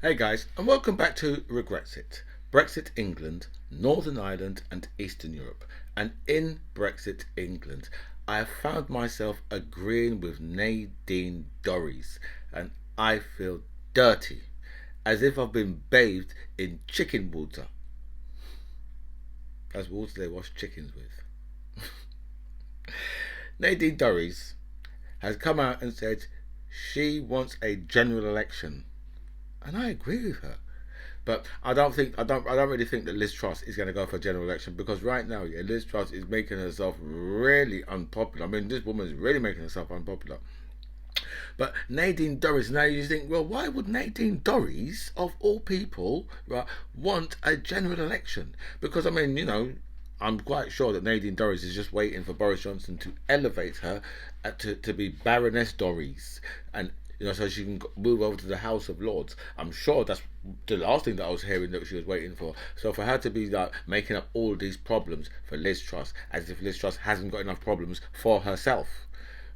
Hey guys, and welcome back to Brexit. Brexit England, Northern Ireland, and Eastern Europe. And in Brexit England, I have found myself agreeing with Nadine Dories, and I feel dirty, as if I've been bathed in chicken water. That's water they wash chickens with. Nadine Dories has come out and said she wants a general election, and I agree with her. But I don't really think that Liz Truss is going to go for a general election because right now, yeah, Liz Truss is making herself really unpopular. I mean, this woman is really making herself unpopular. But Nadine Dorries, now you think, well, why would Nadine Dorries, of all people, right, want a general election? Because I mean, I'm quite sure that Nadine Dorries is just waiting for Boris Johnson to elevate her to be Baroness Dorries, and so she can move over to the House of Lords. I'm sure that's the last thing that I was hearing that she was waiting for. So for her to be like making up all these problems for Liz Truss, as if Liz Truss hasn't got enough problems for herself.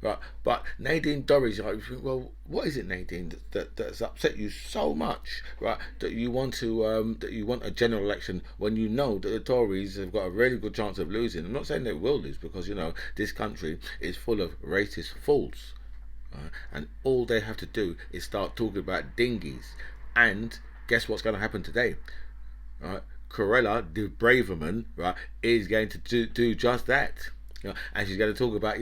Right, but Nadine Dorries, well, what is it, Nadine, that's upset you so much, right? That you want a general election when you know that the Tories have got a really good chance of losing. I'm not saying they will lose because this country is full of racist fools, and all they have to do is start talking about dinghies, and guess what's going to happen today, right? Corella, the Braverman, right, is going to do just that. And she's going to talk about,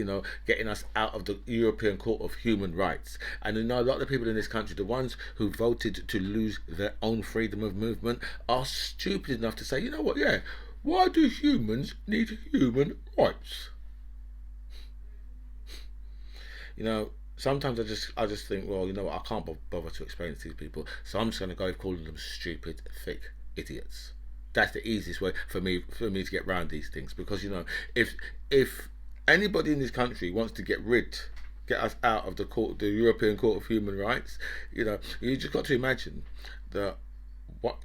getting us out of the European Court of Human Rights. And a lot of the people in this country, the ones who voted to lose their own freedom of movement, are stupid enough to say, you know what, yeah, why do humans need human rights? Sometimes I just think, well, I can't bother to explain it to these people, so I'm just going to go calling them stupid, thick idiots. That's the easiest way for me to get around these things, because if anybody in this country wants to get us out of the European Court of Human Rights, you just got to imagine that what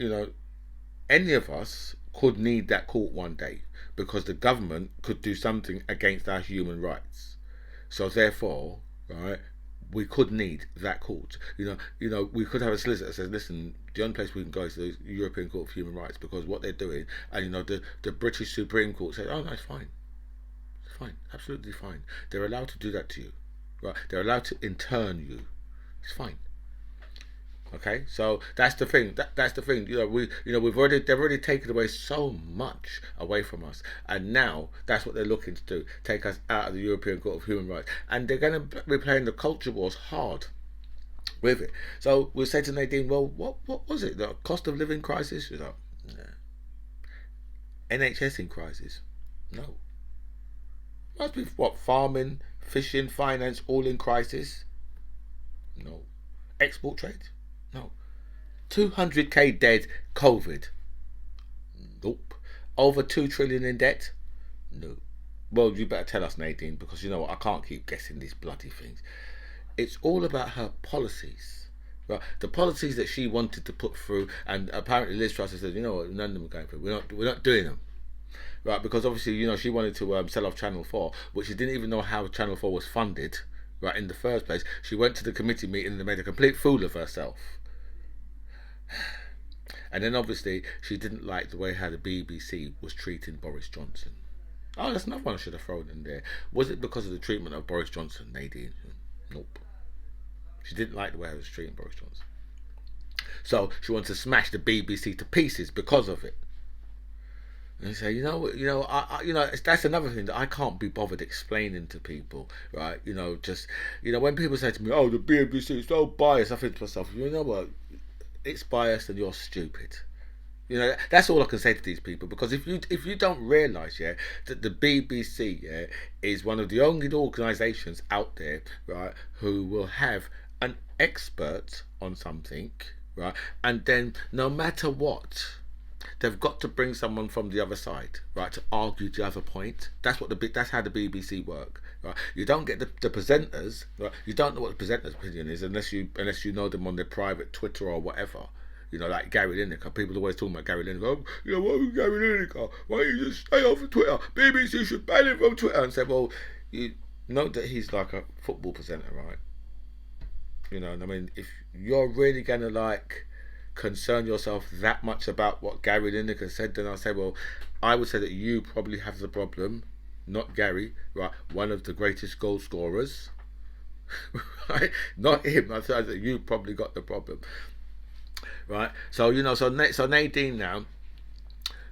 any of us could need that court one day, because the government could do something against our human rights. So therefore, right, we could need that court. We could have a solicitor that says, listen, the only place we can go is the European Court of Human Rights, because what they're doing, and the British Supreme Court says, oh no, it's fine, absolutely fine. They're allowed to do that to you, right? They're allowed to intern you. It's fine. Okay, so that's the thing. That's the thing. They've already taken away so much away from us, and now that's what they're looking to do: take us out of the European Court of Human Rights, and they're going to be playing the culture wars hard with it. So we'll say to Nadine, well, what was it? The cost of living crisis? Nah. NHS in crisis? No. Must be what, farming, fishing, finance, all in crisis? No. Export trade? No. 200k dead COVID? Nope. Over 2 trillion in debt? No. Well, you better tell us, Nadine, because you know what, I can't keep guessing these bloody things. It's all about her policies. Right? The policies that she wanted to put through, and apparently Liz Truss said, you know what, none of them are going through. We're not doing them. Right? Because obviously, she wanted to sell off Channel 4, but she didn't even know how Channel 4 was funded. Right, in the first place, she went to the committee meeting and made a complete fool of herself. And then obviously she didn't like the way how the BBC was treating Boris Johnson. Oh, that's another one I should have thrown in there. Was it because of the treatment of Boris Johnson, Nadine? Nope. She didn't like the way I was treating Boris Johnson. So she wanted to smash the BBC to pieces because of it. And you say, that's another thing that I can't be bothered explaining to people, right? When people say to me, "Oh, the BBC is so biased," I think to myself, you know what? It's biased, and you're stupid. That's all I can say to these people, because if you don't realise, yeah, that the BBC, yeah, is one of the only organisations out there, right, who will have an expert on something, right, and then no matter what, they've got to bring someone from the other side, right, to argue the other point. That's how the BBC work. Right? You don't get the presenters. Right? You don't know what the presenter's opinion is unless you know them on their private Twitter or whatever. Like Gary Lineker. People are always talking about Gary Lineker. Oh, what is Gary Lineker? Why don't you just stay off of Twitter? BBC should ban him from Twitter. And say, well, you know that he's like a football presenter, right? And I mean, if you're really gonna concern yourself that much about what Gary Lineker said, then I'll say, well, I would say that you probably have the problem, not Gary, right? One of the greatest goal scorers, right? Not him. I said that you probably got the problem, right? So so Nadine now.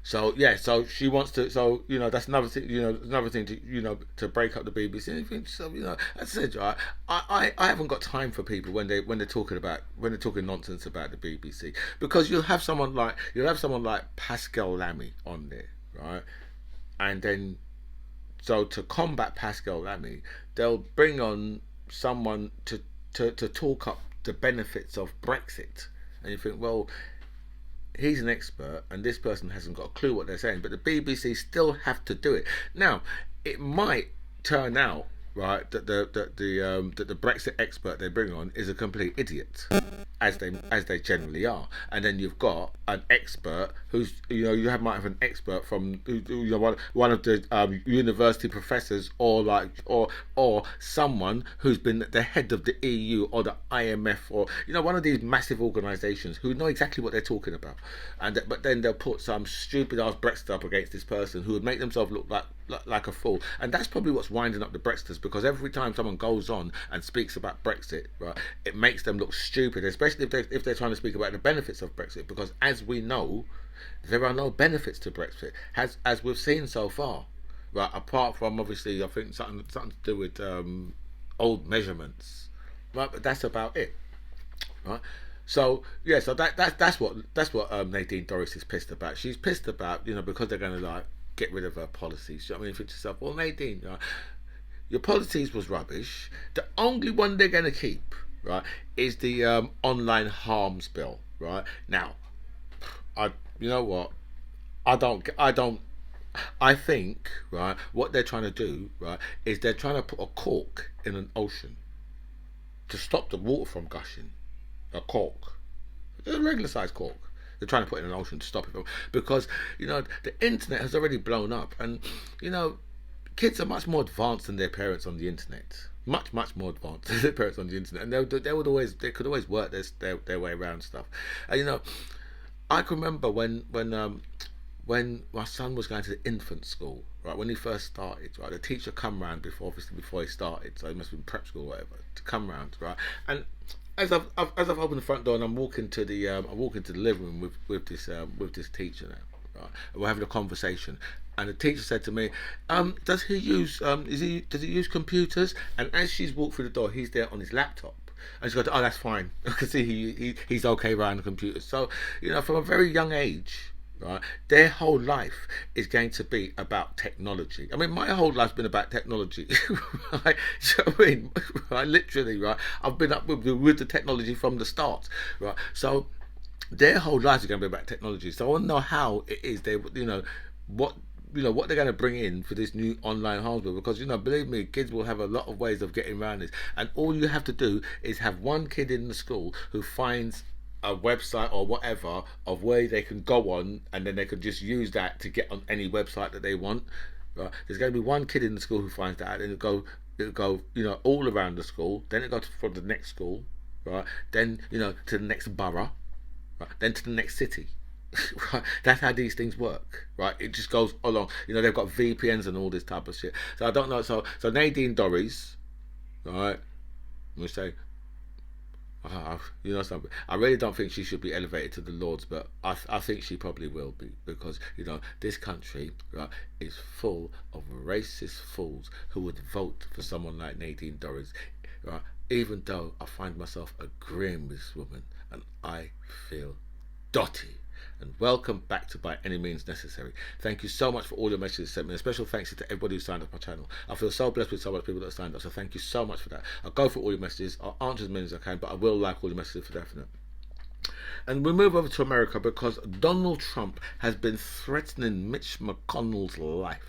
So yeah, so she wants to. So that's another thing. Another thing to to break up the BBC. So I said, right, I haven't got time for people when they're talking nonsense about the BBC, because you'll have someone like Pascal Lamy on there, right, and then so to combat Pascal Lamy, they'll bring on someone to talk up the benefits of Brexit, and you think, well, he's an expert and this person hasn't got a clue what they're saying, but the BBC still have to do it. Now, it might turn out, right, that the Brexit expert they bring on is a complete idiot, as they generally are, and then you've got an expert who's might have an expert from one of the university professors, or someone who's been the head of the EU or the IMF, or one of these massive organisations who know exactly what they're talking about, but then they'll put some stupid ass Brexit up against this person who would make themselves look like a fool. And that's probably what's winding up the Brexiters, because every time someone goes on and speaks about Brexit, right, it makes them look stupid, especially if they're trying to speak about the benefits of Brexit, because as we know, there are no benefits to Brexit, as we've seen so far, right, apart from obviously I think something to do with old measurements, right, but that's about it, right. So yeah, so that's what Nadine Doris is pissed about. She's pissed about because they're going to get rid of her policies. You know what I mean? You think to yourself, well, Nadine, your policies was rubbish. The only one they're going to keep, right, is the online harms bill, right? Now, you know what? I think, right, what they're trying to do, right, is they're trying to put a cork in an ocean to stop the water from gushing. A cork, a regular sized cork. They're trying to put it in an ocean to stop it from, because the internet has already blown up, and kids are much more advanced than their parents on the internet. Much more advanced than their parents on the internet, and they could always work their way around stuff. And I can remember when my son was going to the infant school, right, when he first started, right, the teacher come round before he started, so he must have been prep school or whatever, to come round, right, and as I've opened the front door and I'm walking to the living room with this teacher now, right, and we're having a conversation, and the teacher said to me, does he use computers? And as she's walked through the door, he's there on his laptop. And she goes, oh, that's fine. I can see he's okay around the computer. So from a very young age, right, their whole life is going to be about technology. I mean, my whole life's been about technology. Right? So, I mean, right, literally, right, I've been up with the technology from the start, right? So their whole lives are going to be about technology. So I want to know how it is they, what they're going to bring in for this new online hardware, because believe me, kids will have a lot of ways of getting around this, and all you have to do is have one kid in the school who finds a website or whatever of where they can go on, and then they can just use that to get on any website that they want, right? There's going to be one kid in the school who finds that, and it'll go all around the school, then it goes from the next school, right, then to the next borough, right, then to the next city. Right, that's how these things work, right? It just goes along. They've got VPNs and all this type of shit. So I don't know. So Nadine Dories, right? We say, something. I really don't think she should be elevated to the Lords, but I think she probably will be, because this country, right, is full of racist fools who would vote for someone like Nadine Doris, right? Even though I find myself agreeing with this woman, and I feel dotty. And welcome back to By Any Means Necessary. Thank you so much for all your messages sent me. A special thanks to everybody who signed up my channel. I feel so blessed with so much people that signed up, so thank you so much for that. I'll go for all your messages. I'll answer as many as I can, but I will like all your messages for definite. And we move over to America, because Donald Trump has been threatening Mitch McConnell's life.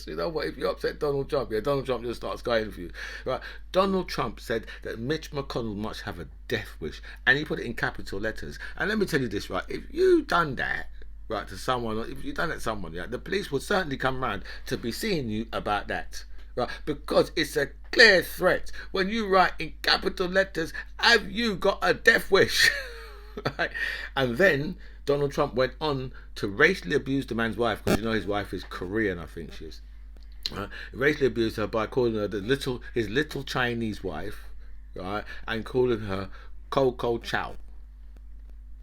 You know what? If you upset Donald Trump, Donald Trump just starts going for you, right? Donald Trump said that Mitch McConnell must have a death wish, and he put it in capital letters. And let me tell you this, right? If you done that, right, to someone, or if you done it to someone, the police would certainly come round to be seeing you about that, right? Because it's a clear threat when you write in capital letters, "Have you got a death wish?" Right? And then Donald Trump went on to racially abuse the man's wife, because you know his wife is Korean, I think she is. Racially abused her by calling her his little Chinese wife, right, and calling her Coco Chow.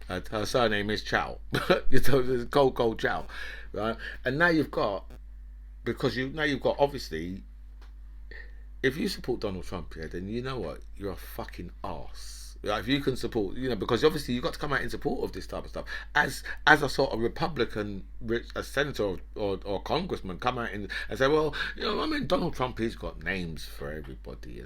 Her surname is Chow. It's Coco Chow, right? And now you've got, you've got, obviously, if you support Donald Trump, yeah, then you know what, you're a fucking arse. Like, if you can support, because obviously you've got to come out in support of this type of stuff. As a sort of Republican, a senator or congressman, come out and say, well, Donald Trump, he's got names for everybody,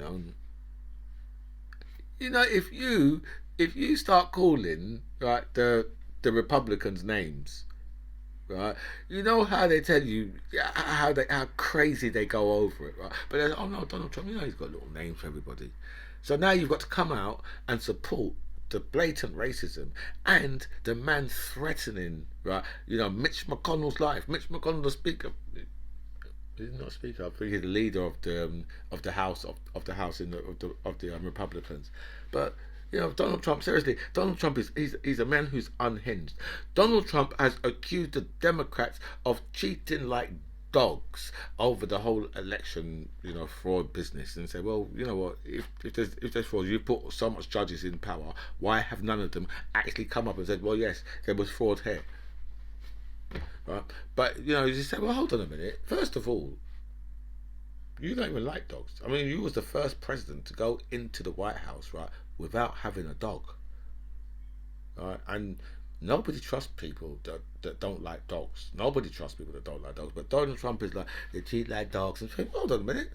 if you start calling, right, the Republicans names, right, you know how they tell you how crazy they go over it, right? But they're like, oh no, Donald Trump, he's got little names for everybody. So now you've got to come out and support the blatant racism and the man threatening, right? Mitch McConnell's life. Mitch McConnell, the speaker. He's not speaker. I think he's the leader of the House of the Republicans. But Donald Trump. Seriously, Donald Trump he's a man who's unhinged. Donald Trump has accused the Democrats of cheating like dogs over the whole election, fraud business, and say, well, you know what, if there's fraud, you put so much judges in power, why have none of them actually come up and said, well, yes, there was fraud here, right? But you say, well, hold on a minute. First of all, you don't even like dogs. I mean, you was the first president to go into the White House, right, without having a dog, right? And nobody trusts people that don't like dogs. Nobody trusts people that don't like dogs. But Donald Trump is like, they cheat like dogs. And say, hold on a minute.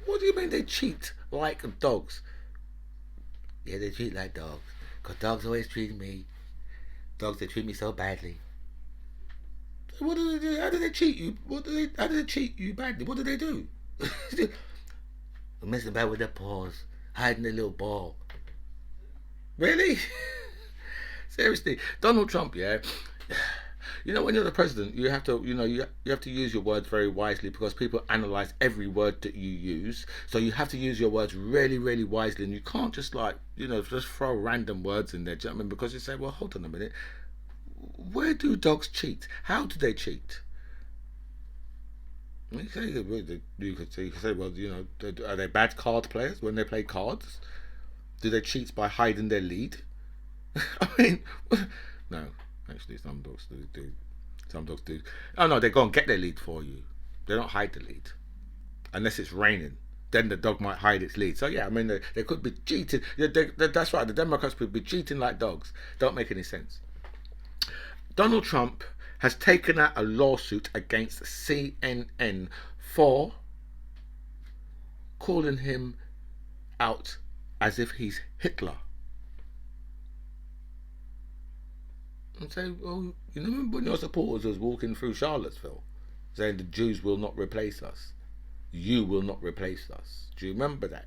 What do you mean they cheat like dogs? Yeah, they cheat like dogs. Because dogs always treat me. Dogs, they treat me so badly. What do they do? How do they cheat you? How do they cheat you badly? What do they do? They're messing about with their paws, hiding their little ball. Really? Seriously, Donald Trump, yeah. When you're the president, you have to, you have to use your words very wisely, because people analyze every word that you use. So you have to use your words really, really wisely, and you can't just just throw random words in there. Do you know what I mean? Because you say, well, hold on a minute. Where do dogs cheat? How do they cheat? You could say, well, are they bad card players when they play cards? Do they cheat by hiding their lead? I mean, no, actually, some dogs do. Some dogs do. Oh no, they go and get their lead for you. They don't hide the lead, unless it's raining. Then the dog might hide its lead. So yeah, I mean, they could be cheating. That's right. The Democrats could be cheating like dogs. Don't make any sense. Donald Trump has taken out a lawsuit against CNN for calling him out as if he's Hitler. And say, well, you remember when your supporters was walking through Charlottesville saying the Jews will not replace us? You will not replace us. Do you remember that?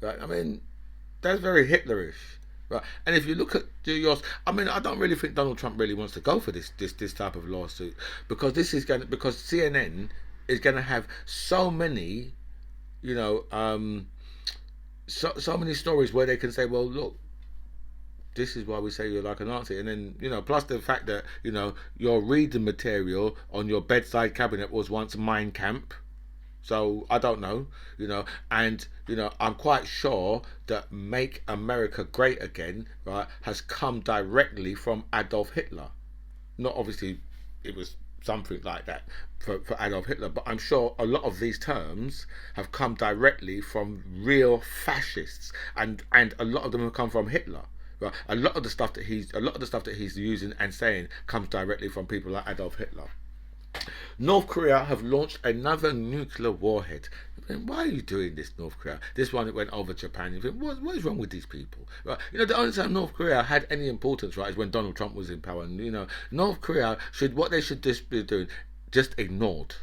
Right? I mean, that's very Hitlerish. Right? And if you look at yours, I mean, I don't really think Donald Trump really wants to go for this type of lawsuit, because because CNN is going to have so many, so many stories where they can say, well, look, this is why we say you're like a Nazi. And then, plus the fact that, your reading material on your bedside cabinet was once Mein Kampf. So I don't know, and I'm quite sure that "Make America Great Again," right, has come directly from Adolf Hitler. Not obviously, it was something like that for Adolf Hitler, but I'm sure a lot of these terms have come directly from real fascists, and a lot of them have come from Hitler. Right? A lot of the stuff that he's using and saying comes directly from people like Adolf Hitler. North Korea have launched another nuclear warhead. Why are you doing this, North Korea? This one, it went over Japan. You think, what is wrong with these people? Right? The only time North Korea had any importance, right, is when Donald Trump was in power. And North Korea what they should just be doing, just ignored.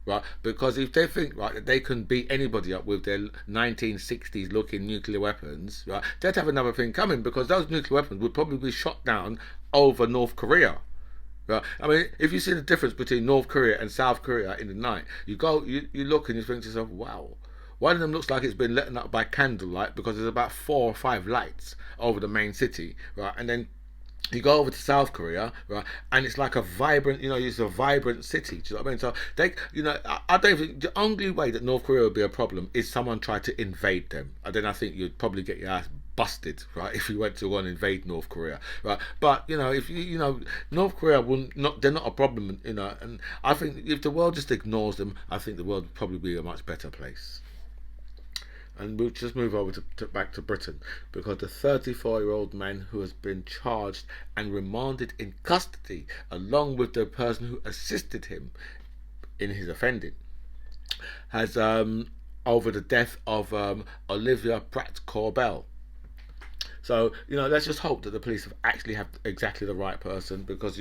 Right? Because if they think, right, that they can beat anybody up with their 1960s looking nuclear weapons, right, they'd have another thing coming, because those nuclear weapons would probably be shot down over North Korea. Right? I mean, if you see the difference between North Korea and South Korea in the night, you look and you think to yourself, wow, One of them looks like it's been lit up by candlelight because there's about 4 or 5 lights over the main city, right? And then you go over to South Korea, right, and it's like a vibrant, it's a vibrant city. Do you know what I mean? So they, I don't think the only way that North Korea would be a problem is someone tried to invade them, and then I think you'd probably get your ass busted, right, if you went to go and invade North Korea, right? But if North Korea wouldn't, not, they're not a problem, and I think if the world just ignores them, I think the world would probably be a much better place. And we'll just move over back to Britain, because the 34-year-old man who has been charged and remanded in custody along with the person who assisted him in his offending has over the death of Olivia Pratt Corbell. So let's just hope that the police have exactly the right person, because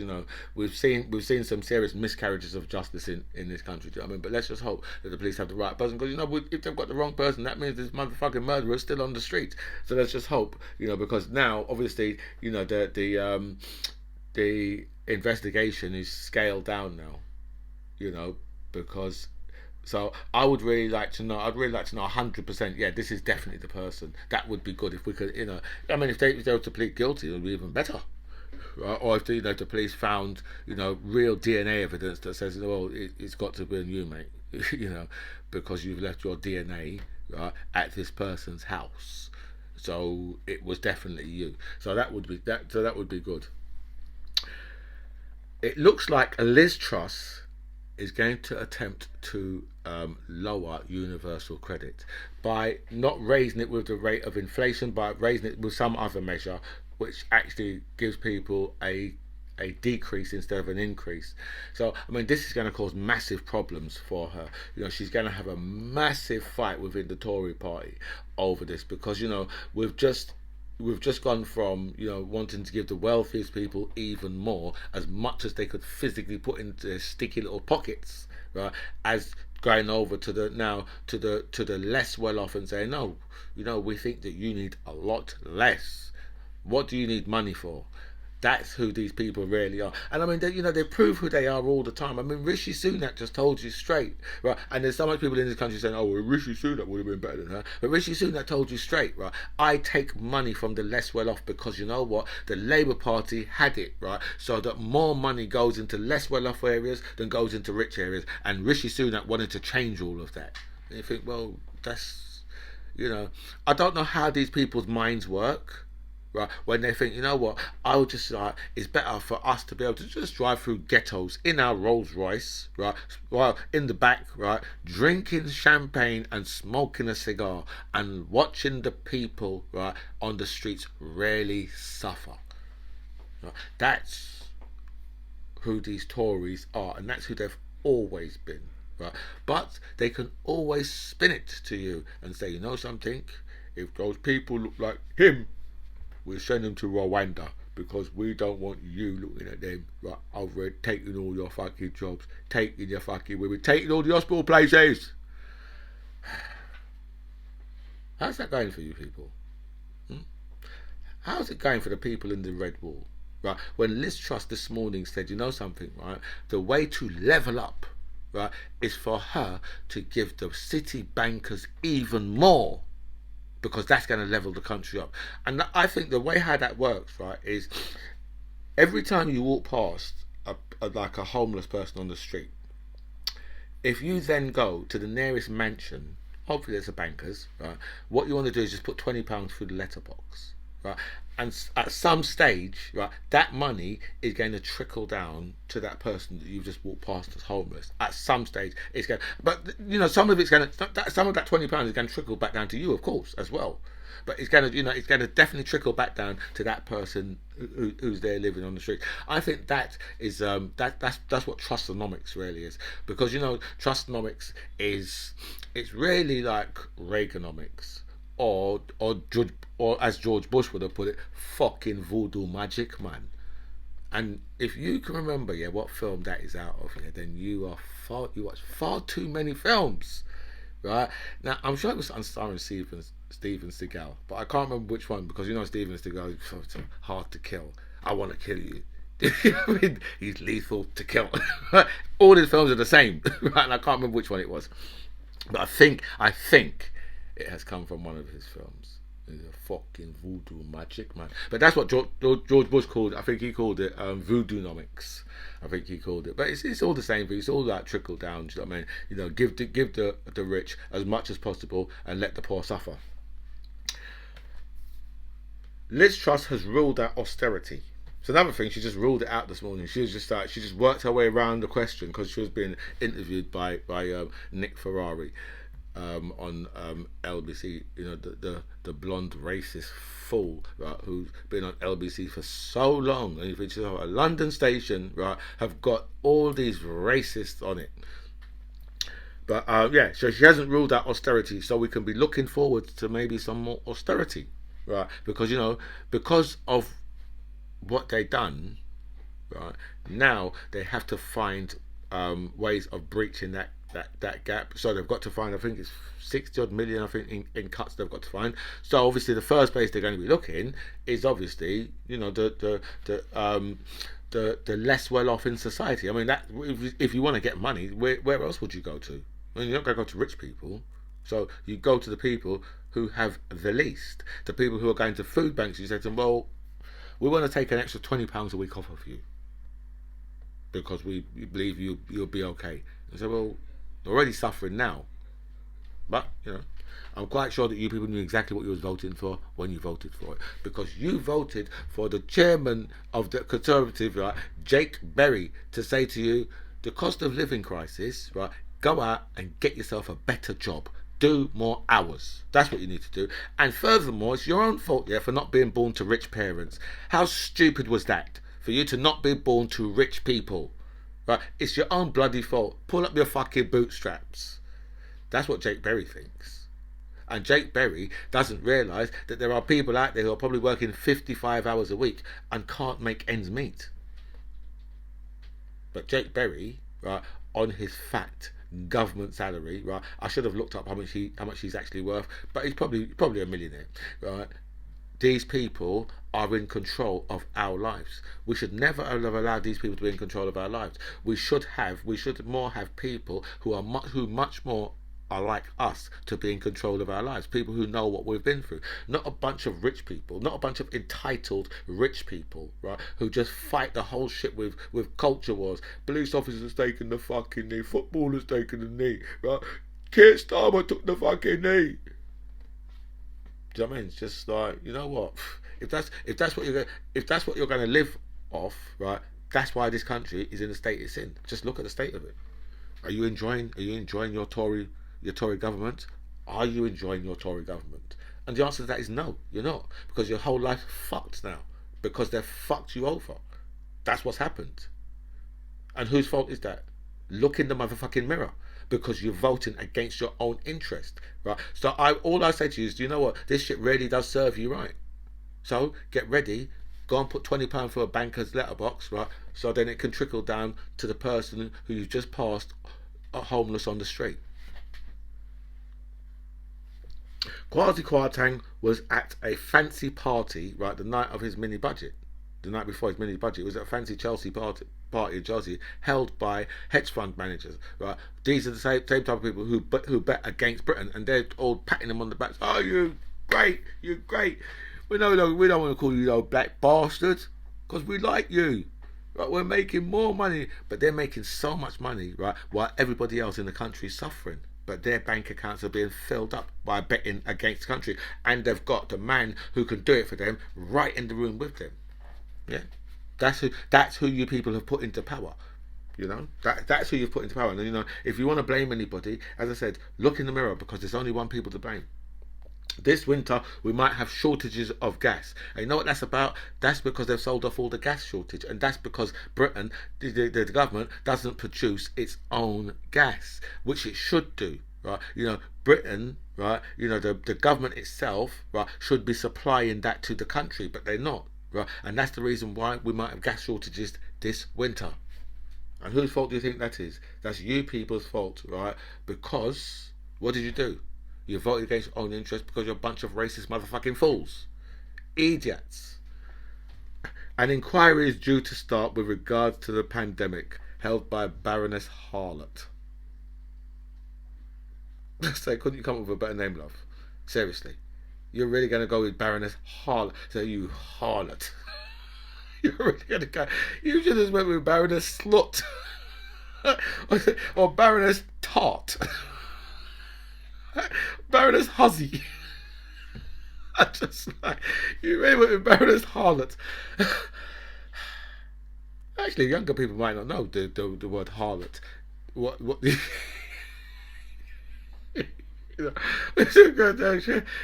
we've seen some serious miscarriages of justice in this country. Do you know what I mean? But let's just hope that the police have the right person, because if they've got the wrong person, that means this motherfucking murderer is still on the street. So let's just hope, because now obviously the investigation is scaled down now, because. So I would really like to know. I'd really like to know 100%. Yeah, this is definitely the person. That would be good if we could. I mean, if they were to plead guilty, it would be even better. Right? Or if the police found real DNA evidence that says, well, it's got to be you, mate. Because you've left your DNA right at this person's house, so it was definitely you. So that would be that. So that would be good. It looks like Liz Truss is going to attempt to lower universal credit by not raising it with the rate of inflation, but raising it with some other measure which actually gives people a decrease instead of an increase. So I mean, this is going to cause massive problems for her. She's going to have a massive fight within the Tory party over this, because we've just gone from wanting to give the wealthiest people even more, as much as they could physically put into their sticky little pockets, right, as going over to the less well off and saying, no, we think that you need a lot less. What do you need money for? That's who these people really are. And I mean, they prove who they are all the time. I mean, Rishi Sunak just told you straight, right? And there's so much people in this country saying, oh, well, Rishi Sunak would have been better than her. But Rishi Sunak told you straight, right? I take money from the less well off, because you know what? The Labour Party had it, right? So that more money goes into less well off areas than goes into rich areas. And Rishi Sunak wanted to change all of that. And you think, well, that's, I don't know how these people's minds work. Right, when they think, what, I would just it's better for us to be able to just drive through ghettos in our Rolls Royce, right, while in the back, right, drinking champagne and smoking a cigar and watching the people, right, on the streets really suffer. Right? That's who these Tories are, and that's who they've always been. Right? But they can always spin it to you and say, something, if those people look like him, we'll send them to Rwanda, because we don't want you looking at them right over taking all your fucking jobs, taking your fucking women, taking all the hospital places. How's that going for you people? How's it going for the people in the Red Wall? Right, when Liz Truss this morning said, something, right, the way to level up, right, is for her to give the city bankers even more, because that's going to level the country up. And I think the way how that works, right, is every time you walk past like a homeless person on the street, if you then go to the nearest mansion, hopefully there's a banker's, right, what you want to do is just put £20 through the letterbox, right, and at some stage, right, that money is going to trickle down to that person that you've just walked past as homeless. At some stage, it's going. But some of it's going to. Some of that £20 is going to trickle back down to you, of course, as well. But it's going to, it's going to definitely trickle back down to that person who's there living on the street. I think that is that's what Trustonomics really is, because Trustonomics is, it's really like Reaganomics. Or as George Bush would have put it, fucking voodoo magic, man. And if you can remember, what film that is out of, then you watch far too many films, right? Now I'm sure it was starring Steven Seagal, but I can't remember which one, because Steven Seagal is hard to kill. I want to kill you. I mean, he's lethal to kill. All his films are the same, right? And I can't remember which one it was. But I think it has come from one of his films. He's a fucking voodoo magic man. But that's what George Bush called it. I think he called it voodoonomics. I think he called it. But it's all the same thing. It's all like trickle down. Do you know what I mean? You know, give the rich as much as possible and let the poor suffer. Liz Truss has ruled out austerity. It's another thing. She just ruled it out this morning. She was just like she just worked her way around the question because she was being interviewed by Nick Ferrari on LBC. You know the blonde racist fool, right, who's been on LBC for so long, and you think a London station, right, have got all these racists on it. But yeah, so she hasn't ruled out austerity, so we can be looking forward to maybe some more austerity, right? Because because of what they done, right, now they have to find ways of breaching that gap. So they've got to find, I think it's 60 odd million, I think, in cuts they've got to find. So obviously the first place they're going to be looking is obviously the less well off in society. I mean, that if you want to get money, where else would you go to? I mean, you're not going to go to rich people. So you go to the people who have the least, the people who are going to food banks. You say to them, well, we want to take an extra £20 a week off of you because we believe you'll be okay. And say, well, you're already suffering now, but I'm quite sure that you people knew exactly what you was voting for when you voted for it, because you voted for the chairman of the Conservative, right, Jake Berry, to say to you, the cost of living crisis, right, go out and get yourself a better job. Do more hours. That's what you need to do. And furthermore, it's your own fault, yeah, for not being born to rich parents. How stupid was that? For you to not be born to rich people. Right? It's your own bloody fault. Pull up your fucking bootstraps. That's what Jake Berry thinks. And Jake Berry doesn't realise that there are people out there who are probably working 55 hours a week and can't make ends meet. But Jake Berry, right, on his fat government salary, right? I should have looked up how much he's actually worth, but he's probably a millionaire, right? These people are in control of our lives. We should never have allowed these people to be in control of our lives. We should more have people who much more are like us to be in control of our lives. People who know what we've been through. Not a bunch of rich people, not a bunch of entitled rich people, right? Who just fight the whole shit with culture wars. Police officers taking the fucking knee, footballers taking the knee, right? Keir Starmer took the fucking knee. Do you know what I mean? It's just like, you know what? If that's what you're going to live off, right? That's why this country is in the state it's in. Just look at the state of it. Are you enjoying your Tory government? Are you enjoying your Tory government? And the answer to that is no, you're not, because your whole life's fucked now, because they've fucked you over. That's what's happened. And whose fault is that? Look in the motherfucking mirror, because you're voting against your own interest, right? So all I say to you is, do you know what? This shit really does serve you right. So get ready. Go and put £20 for a banker's letterbox, right? So then it can trickle down to the person who you've just passed homeless on the street. Kwasi Kwarteng was at a fancy party, right, the night of his mini budget. The night before his mini budget, it was at a fancy Chelsea party in Chelsea, held by hedge fund managers, right? These are the same type of people who bet against Britain, and they're all patting him on the back. Oh, you're great. We don't want to call you black bastards, because we like you. Right, we're making more money, but they're making so much money, right, while everybody else in the country is suffering. But their bank accounts are being filled up by betting against the country, and they've got the man who can do it for them right in the room with them. Yeah, that's who you people have put into power. That's who you've put into power. And if you want to blame anybody, as I said, look in the mirror, because there's only one people to blame. This winter we might have shortages of gas, and you know what that's about? That's because they've sold off all the gas shortage, and that's because Britain, the government, doesn't produce its own gas, which it should do, right? Britain, right, the government itself, right, should be supplying that to the country, but they're not, right? And that's the reason why we might have gas shortages this winter. And whose fault do you think that is? That's you people's fault, right? Because what did you do? You voted against your own interest because you're a bunch of racist motherfucking fools. Idiots. An inquiry is due to start with regards to the pandemic, held by Baroness Harlot. So couldn't you come up with a better name, love? Seriously. You're really going to go with Baroness Harlot. So you harlot. You're really going to go. You should have went with Baroness Slut. Or Baroness Tart. Baroness Huzzy. I just like, you really went with Baroness Harlot. Actually, younger people might not know the word harlot. What you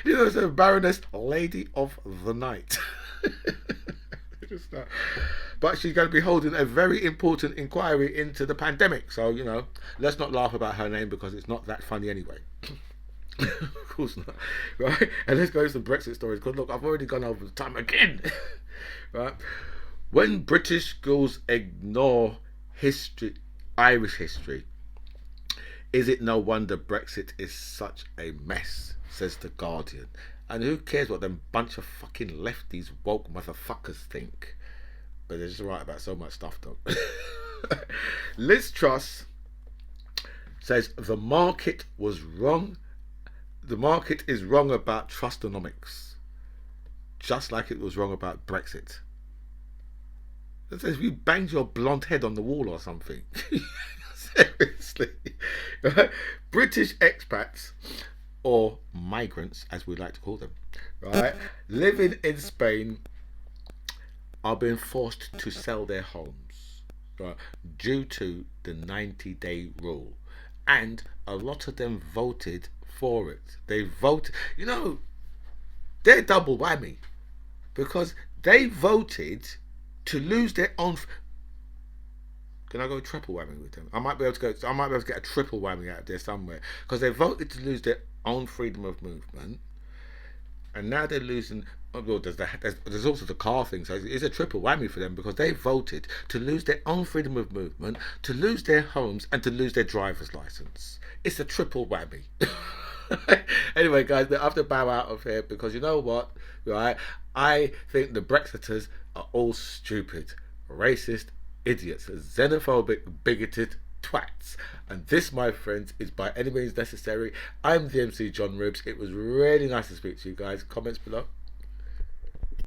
know, so Baroness Lady of the Night. But she's going to be holding a very important inquiry into the pandemic. So, you know, let's not laugh about her name because it's not that funny anyway. Of course not. Right? And let's go to some Brexit stories because, look, I've already gone over the time again. Right? When British schools ignore history, Irish history, is it no wonder Brexit is such a mess, says The Guardian. And who cares what them bunch of fucking lefties, woke motherfuckers think? But they're just right about so much stuff, though. Liz Truss says the market was wrong. The market is wrong about trustonomics, just like it was wrong about Brexit. It says you banged your blonde head on the wall or something. Seriously. Right? British expats, or migrants as we like to call them, right, living in Spain are being forced to sell their homes, right, due to the 90-day rule. And a lot of them voted for it. They voted, you know, they're double whammy because they voted to lose their own. Can I go triple whammy with them? I might be able to go. I might be able to get a triple whammy out of there somewhere because they voted to lose their own freedom of movement, and now they're losing. Oh, well, there's also the car thing, so it's a triple whammy for them because they voted to lose their own freedom of movement, to lose their homes, and to lose their driver's license. It's a triple whammy. Anyway, guys, I have to bow out of here because you know what, right? I think the Brexiters are all stupid, racist idiots, xenophobic, bigoted twats. And this, my friends, is By Any Means Necessary. I'm the MC John Ribs. It was really nice to speak to you guys. Comments below.